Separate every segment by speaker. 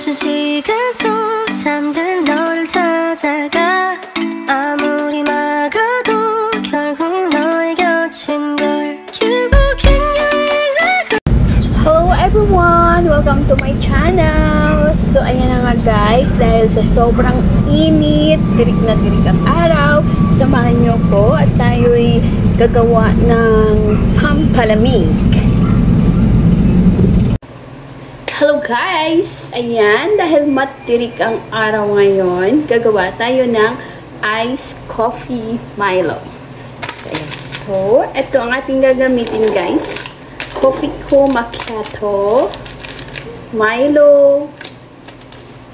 Speaker 1: 멈춘 시간 속 잠든 너를 찾아가 아무리 막아도 결국 너의 곁인 걸 결국엔 여행을
Speaker 2: Hello everyone! Welcome to my channel! So ayan na nga guys, dahil sa sobrang init, tirik na tirik ang araw, samahan nyo ko at tayo'y gagawa ng pampalamig. Hello guys! Ayan, dahil matirik ang araw ngayon, gagawa tayo ng iced coffee Milo. So, ito ang ating gagamitin guys. Coffee ko macchiato, Milo,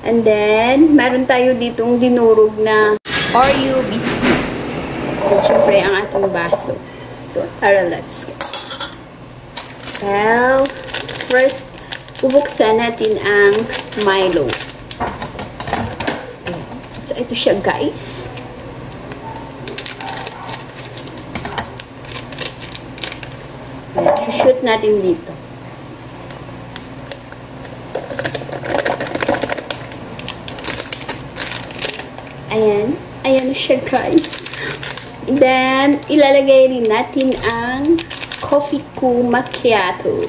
Speaker 2: and then, meron tayo ditong dinurog na Oreo biscuit. At syempre, ang ating baso. So, tara, let's go. Well, first, bubuksan natin ang Milo. So, ito siya guys. Shoot natin dito. Ayan. Ayan siya guys. And then, ilalagay rin natin ang coffee ko macchiato.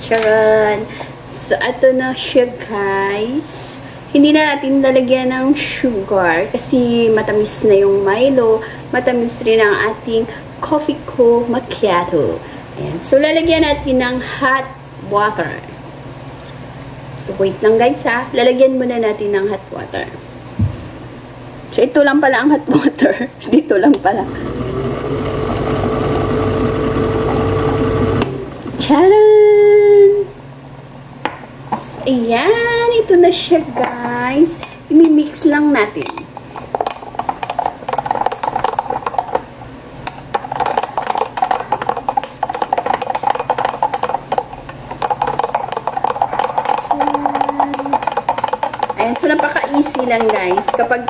Speaker 2: Charan! So, ito na siya guys. Hindi na natin lalagyan ng sugar kasi matamis na yung Milo. Matamis rin ang ating coffee ko macchiato. Ayan. So, lalagyan natin ng hot water. So, wait lang guys ha. Lalagyan muna natin ng hot water. So, ito lang pala ang hot water. Dito lang pala. Charan! Ayan, ito na siya guys. I-mix lang natin. Ayan, so napaka-easy lang guys. Kapag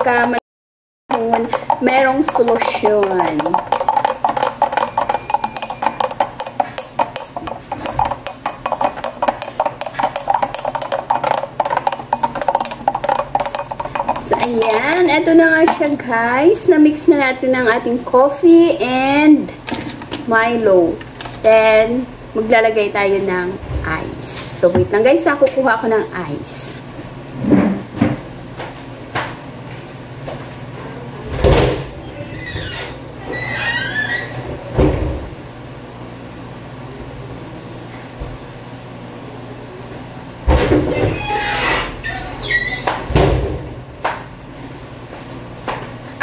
Speaker 2: merong solusyon. Ayan, eto na nga siya guys. Na-mix na natin ang ating coffee and Milo. Then, maglalagay tayo ng ice. So, wait lang guys, kukuha ko ng ice.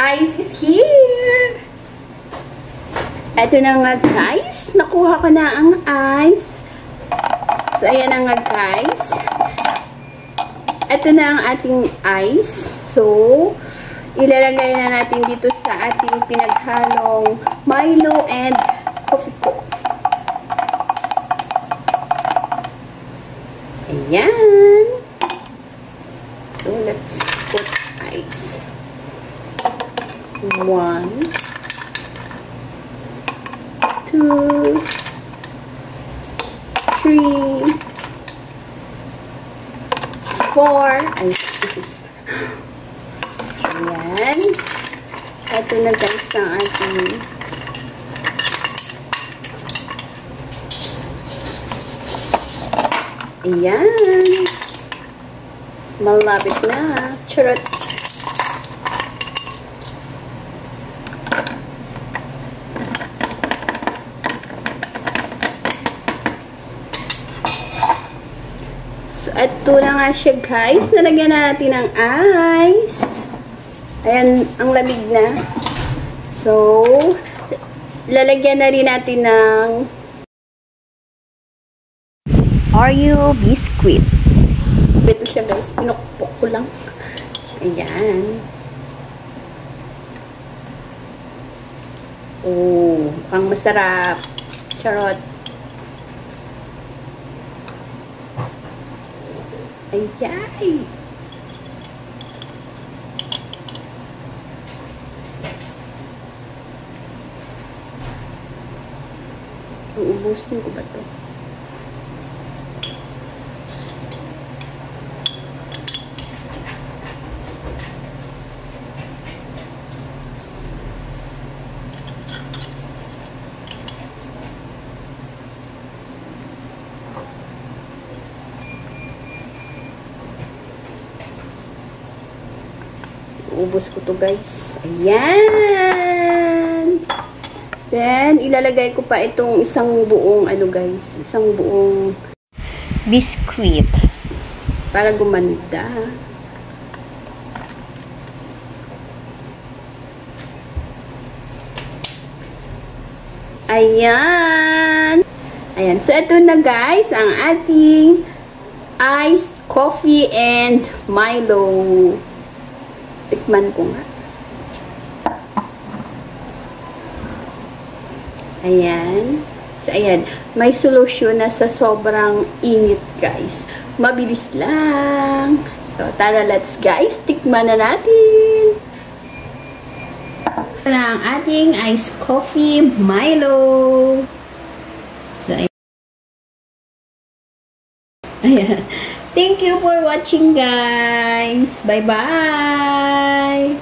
Speaker 2: Ice is here! Ito na nga guys. Nakuha ko na ang ice. So, ayan na nga guys. Ito na ang ating ice. So, ilalagay na natin dito sa ating pinaghalong Milo and coffee ko. Ayan. So, let's put ice. 1, 2, 3, 4, and 6. Ayan. Ito na guys ang ating ayan. Malapit na. Charot. Ito na nga siya guys. Nalagyan na natin ng ice. Ayan, ang lamig na. So, lalagyan na rin natin ng Oreo biscuit. Ito siya guys. Pinukpok ko lang. Ayan. Oh, mukhang masarap. Charot. Ayay! Uubusin ko ba to? Ubos ko to guys. Ayan. Then, ilalagay ko pa itong isang buong, ano guys, isang buong biscuit. Para gumanda. Ayan. Ayan. So, ito na guys, ang ating iced coffee and Milo. Tikman ko nga. Ayan. So, ayan. May solusyon na sa sobrang init, guys. Mabilis lang. So, tara, let's guys. Tikman na natin. Ito na ang ating iced coffee Milo. So, ayan. Thank you for watching, guys. Bye-bye.